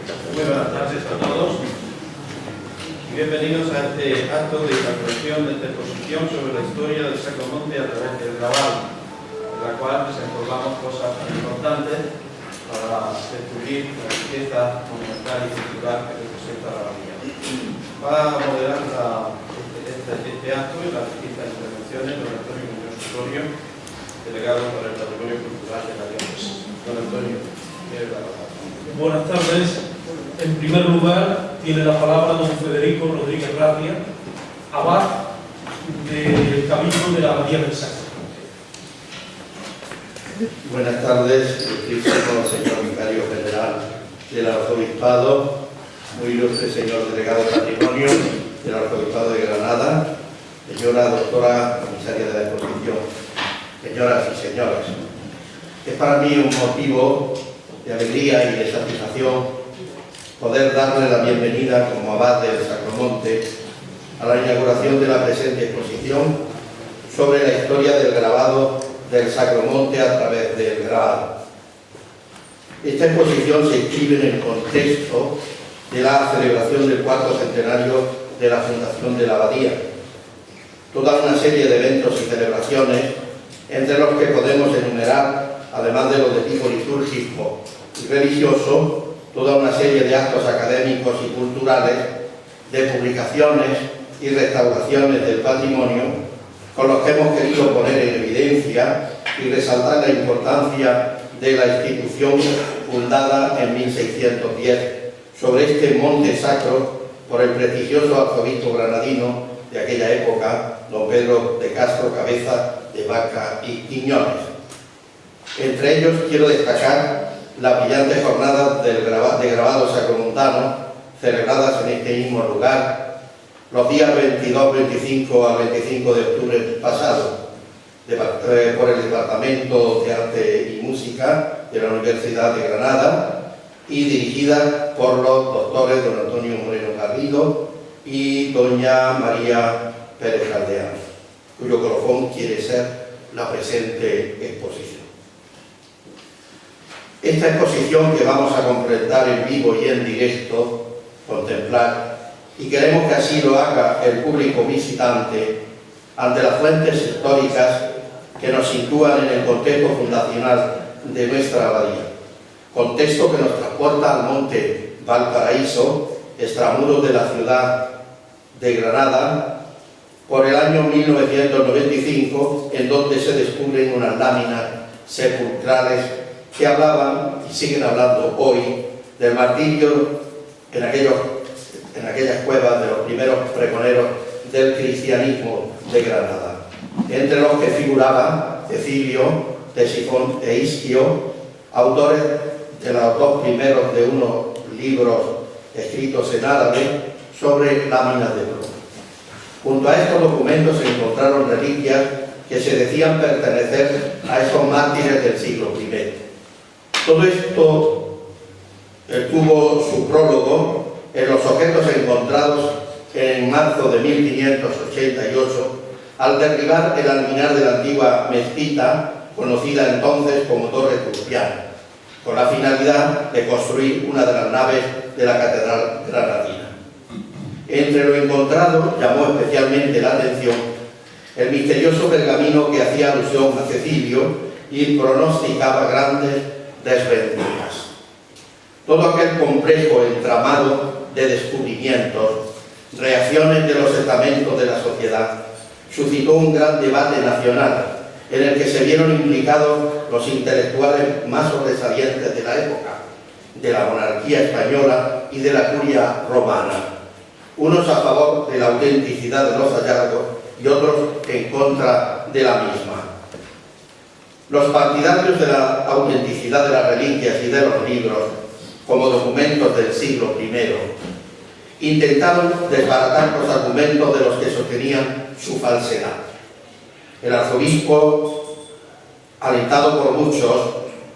Muy buenas tardes a todos y bienvenidos a este acto de inauguración de esta exposición sobre la historia del Sacromonte a través del grabado, en la cual desempolvamos cosas importantes para descubrir la riqueza monumental y cultural que representa la abadía. Va a moderar este acto y las distintas intervenciones don Antonio Muñoz Osorio, delegado para el Patrimonio Cultural de la Diócesis. Don Antonio, tiene la palabra. Buenas tardes. En primer lugar, tiene la palabra don Federico Rodríguez Rabia, abad del Cabildo de la Abadía del Sacromonte. Buenas tardes, ilustrísimo señor vicario general del Arzobispado, muy ilustre señor delegado de Patrimonio del Arzobispado de Granada, señora doctora comisaria de la exposición, señoras y señores. Es para mí un motivo de alegría y de satisfacción poder darle la bienvenida como abad del Sacromonte a la inauguración de la presente exposición sobre la historia del grabado del Sacromonte a través del grabado. Esta exposición se inscribe en el contexto de la celebración del cuarto centenario de la fundación de la abadía. Toda una serie de eventos y celebraciones, entre los que podemos enumerar, además de los de tipo litúrgico y religioso, toda una serie de actos académicos y culturales, de publicaciones y restauraciones del patrimonio, con los que hemos querido poner en evidencia y resaltar la importancia de la institución fundada en 1610 sobre este monte sacro por el prestigioso arzobispo granadino de aquella época, don Pedro de Castro Cabeza de Vaca y Quiñones. Entre ellos quiero destacar las brillantes jornadas de grabado sacromontano celebradas en este mismo lugar los días 22, 25 al 25 de octubre pasado por el Departamento de Arte y Música de la Universidad de Granada y dirigida por los doctores don Antonio Moreno Garrido y doña María Pérez Caldeano, cuyo colofón quiere ser la presente exposición. Esta exposición que vamos a completar en vivo y en directo, contemplar, y queremos que así lo haga el público visitante ante las fuentes históricas que nos sitúan en el contexto fundacional de nuestra abadía, contexto que nos transporta al monte Valparaíso, extramuros de la ciudad de Granada, por el año 1995, en donde se descubren unas láminas sepulcrales que hablaban y siguen hablando hoy del martirio en aquellas cuevas de los primeros pregoneros del cristianismo de Granada, entre los que figuraban Cecilio, Tesifón e Isquio, autores de los dos primeros de unos libros escritos en árabe sobre láminas de plomo. Junto a estos documentos se encontraron reliquias que se decían pertenecer a estos mártires del siglo I. Todo esto tuvo su prólogo en los objetos encontrados en marzo de 1588 al derribar el alminar de la antigua mezquita, conocida entonces como Torre Turpiana, con la finalidad de construir una de las naves de la Catedral Granadina. Entre lo encontrado llamó especialmente la atención el misterioso pergamino que hacía alusión a Cecilio y pronosticaba grandes desventuras. Todo aquel complejo entramado de descubrimientos, reacciones de los estamentos de la sociedad, suscitó un gran debate nacional en el que se vieron implicados los intelectuales más sobresalientes de la época, de la monarquía española y de la curia romana, unos a favor de la autenticidad de los hallazgos y otros en contra de la misma. Los partidarios de la autenticidad de las reliquias y de los libros, como documentos del siglo I, intentaron desbaratar los argumentos de los que sostenían su falsedad. El arzobispo, alentado por muchos,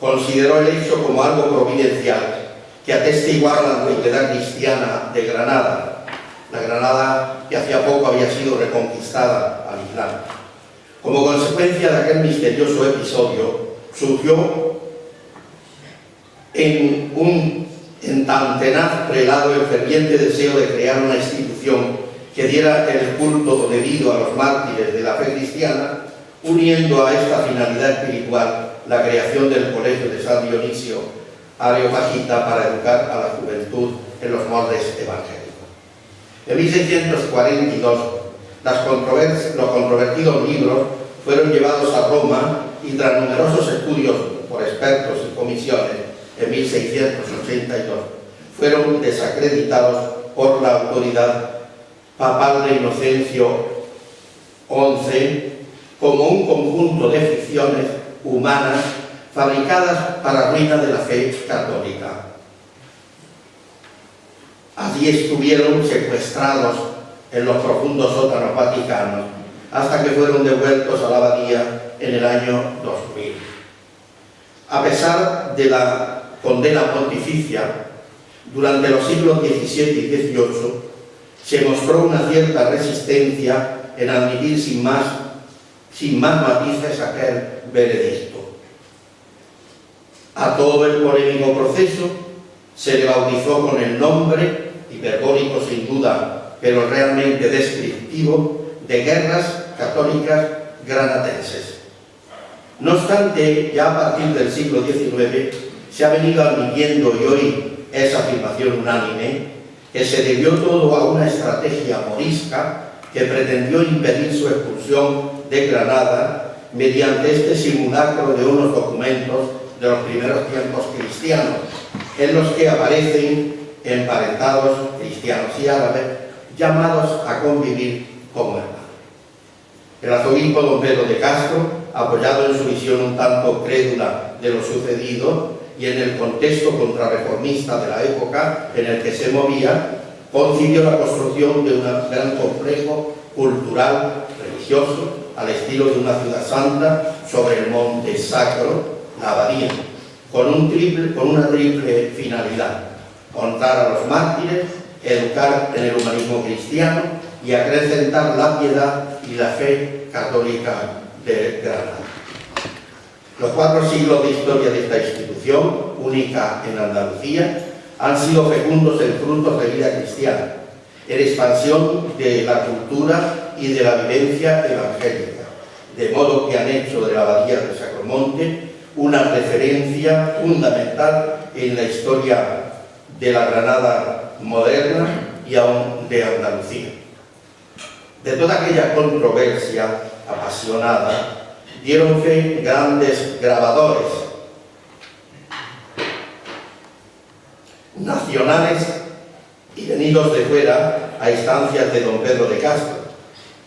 consideró el hecho como algo providencial, que atestiguaba la antigüedad cristiana de Granada, la Granada que hacía poco había sido reconquistada al Islam. Como consecuencia de aquel misterioso episodio, surgió en tan tenaz prelado el ferviente deseo de crear una institución que diera el culto debido a los mártires de la fe cristiana, uniendo a esta finalidad espiritual la creación del Colegio de San Dionisio Areopagita para educar a la juventud en los moldes evangélicos. En 1642, los controvertidos libros fueron llevados a Roma y tras numerosos estudios por expertos y comisiones, en 1682, fueron desacreditados por la autoridad papal de Inocencio XI como un conjunto de ficciones humanas fabricadas para ruina de la fe católica. Allí estuvieron secuestrados en los profundos sótanos vaticanos hasta que fueron devueltos a la abadía en el año 2000. A pesar de la condena pontificia, durante los siglos XVII y XVIII se mostró una cierta resistencia en admitir sin más matices aquel veredicto. A todo el polémico proceso se le bautizó con el nombre, hiperbólico sin duda, pero realmente descriptivo, de Guerras Católicas Granatenses. No obstante, ya a partir del siglo XIX se ha venido admitiendo, y hoy es afirmación unánime, que se debió todo a una estrategia morisca que pretendió impedir su expulsión de Granada mediante este simulacro de unos documentos de los primeros tiempos cristianos, en los que aparecen emparentados cristianos y árabes llamados a convivir como hermanos. El arzobispo don Pedro de Castro, apoyado en su visión un tanto crédula de lo sucedido y en el contexto contrarreformista de la época en el que se movía, concibió la construcción de un gran complejo cultural, religioso, al estilo de una ciudad santa sobre el monte sacro, la abadía, con una triple finalidad: honrar a los mártires, educar en el humanismo cristiano y acrecentar la piedad y la fe católica de Granada. Los 4 siglos de historia de esta institución, única en Andalucía, han sido fecundos en frutos de vida cristiana, en expansión de la cultura y de la vivencia evangélica, de modo que han hecho de la abadía de Sacromonte una referencia fundamental en la historia de la Granada moderna y aún de Andalucía. De toda aquella controversia apasionada dieron fe grandes grabadores nacionales y venidos de fuera a instancias de don Pedro de Castro,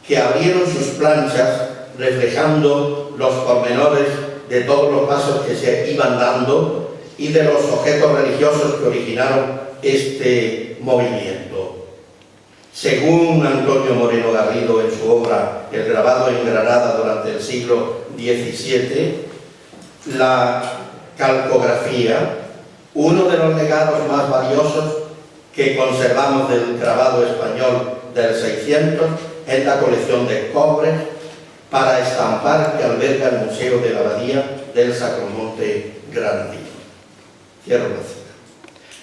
que abrieron sus planchas reflejando los pormenores de todos los pasos que se iban dando y de los objetos religiosos que originaron este movimiento. Según Antonio Moreno Garrido en su obra El grabado en Granada durante el siglo XVII, la calcografía, uno de los legados más valiosos que conservamos del grabado español del 600, es la colección de cobres para estampar que alberga el Museo de la Abadía del Sacromonte Granadino. Cierro la cita.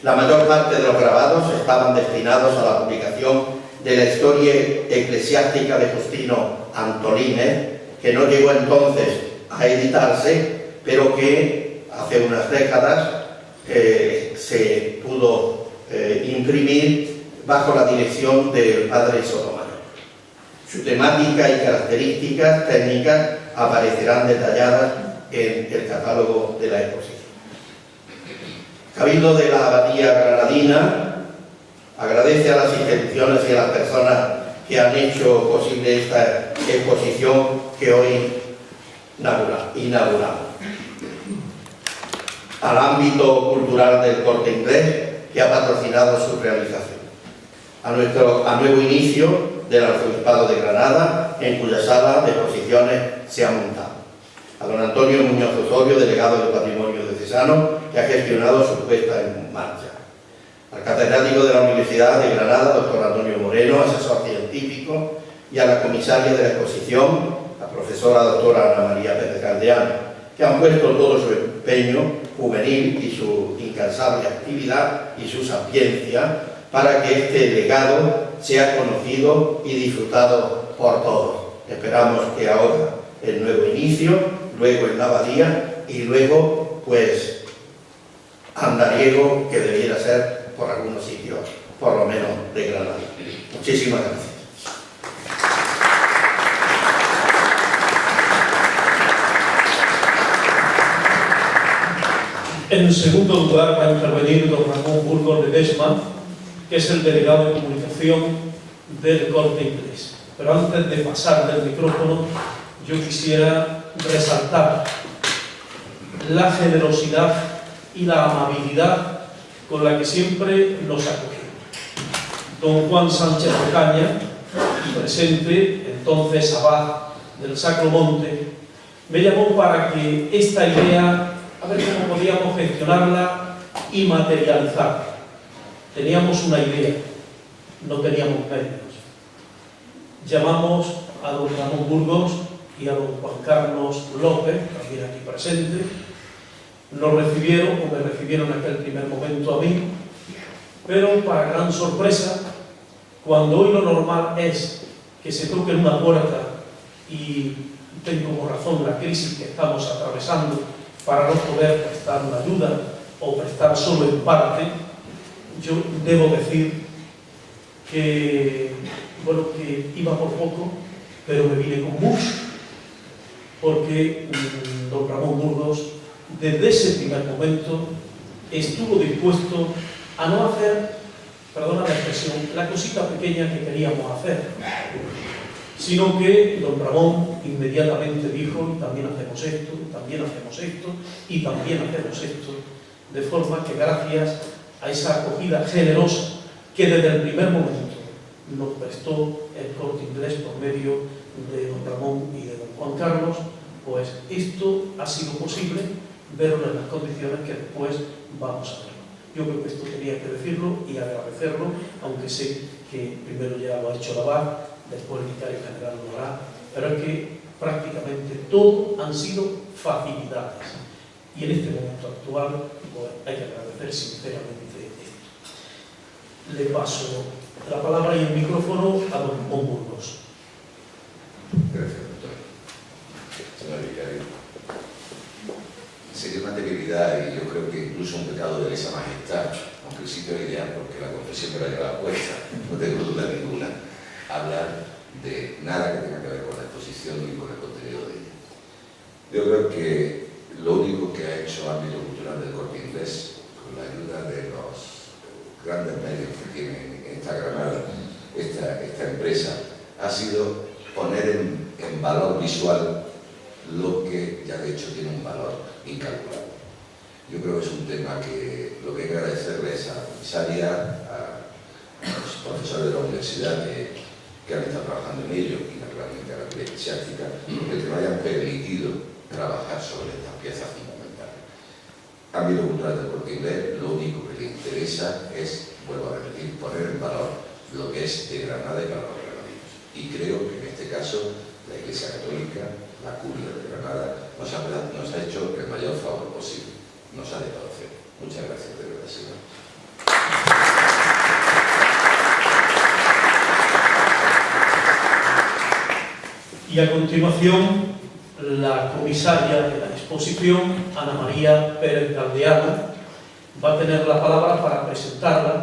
La mayor parte de los grabados estaban destinados a la publicación de la historia eclesiástica de Justino Antolínez, que no llegó entonces a editarse, pero que hace unas décadas se pudo imprimir bajo la dirección del padre Sotomano. Su temática y características técnicas aparecerán detalladas en el catálogo de la exposición. Cabildo de la Abadía Granadina agradece a las instituciones y a las personas que han hecho posible esta exposición que hoy inauguramos. Al ámbito cultural del Corte Inglés, que ha patrocinado su realización. A nuevo inicio del Arzobispado de Granada, en cuya sala de exposiciones se ha montado. A don Antonio Muñoz Osorio, delegado del Patrimonio Diocesano, que ha gestionado su puesta en marcha. Al catedrático de la Universidad de Granada, doctor Antonio Moreno, asesor científico, y a la comisaria de la exposición, la profesora doctora Ana María Pérez Caldeano, que han puesto todo su empeño juvenil y su incansable actividad y su sapiencia para que este legado sea conocido y disfrutado por todos. Esperamos que ahora el nuevo inicio, luego en la abadía y luego pues andariego, que debiera ser por algunos sitios, por lo menos de Granada. Muchísimas gracias. En segundo lugar va a intervenir don Ramón Burgos Ledesma, que es el delegado de comunicación del Corte Inglés. Pero antes de pasar del micrófono, yo quisiera resaltar la generosidad y la amabilidad con la que siempre nos acogió. Don Juan Sánchez Ocaña, presente, entonces abad del Sacro Monte, me llamó para que esta idea, a ver cómo podíamos gestionarla y materializarla. Teníamos una idea, no teníamos medios. Llamamos a don Ramón Burgos y a don Juan Carlos López, también aquí presente. Nos recibieron, o me recibieron en aquel primer momento a mí, pero para gran sorpresa, cuando hoy lo normal es que se toque en una puerta y tengo como razón la crisis que estamos atravesando para no poder prestar una ayuda o prestar solo en parte, yo debo decir que, bueno, que iba por poco, pero me vine con mucho, porque don Ramón Burgos, desde ese primer momento, estuvo dispuesto a no hacer, perdona la expresión, la cosita pequeña que queríamos hacer, sino que don Ramón inmediatamente dijo, y también hacemos esto, y también hacemos esto, y también hacemos esto, de forma que gracias a esa acogida generosa que desde el primer momento nos prestó el Corte Inglés por medio de don Ramón y de don Juan Carlos, pues esto ha sido posible, verlo en las condiciones que después vamos a ver. Yo creo que esto tenía que decirlo y agradecerlo, aunque sé que primero ya lo ha hecho la abad, después el vicario general lo hará, pero es que prácticamente todo han sido facilidades. Y en este momento actual, pues, hay que agradecer sinceramente esto. Le paso la palabra y el micrófono a don Ramón Burgos. Gracias, doctor. Señor vicario, sería una temeridad y yo creo que incluso un pecado de lesa majestad, aunque sí te diría, porque la confesión me la lleva puesta, no tengo duda ninguna, hablar de nada que tenga que ver con la exposición ni con el contenido de ella. Yo creo que lo único que ha hecho ámbito cultural del Corte Inglés, con la ayuda de los grandes medios que tiene esta Granada, esta empresa, ha sido poner en valor visual lo que ya de hecho tiene un valor incalculable. Yo creo que es un tema que lo que hay que agradecerles a la comisaria, a los profesores de la universidad que han estado trabajando en ello y naturalmente a la eclesiástica, que nos hayan permitido trabajar sobre estas piezas fundamentales. Ámbito cultural del Corte Inglés, lo único que le interesa es, vuelvo a repetir, poner en valor lo que es de Granada y para los granadinos. Y creo que en este caso la Iglesia Católica, la Curia de Granada, nos ha hecho el mayor favor posible. Nos ha dejado hacer. Muchas gracias, de verdad, señor. Y a continuación, la comisaria de la exposición, Ana María Pérez Caldeano, va a tener la palabra para presentarla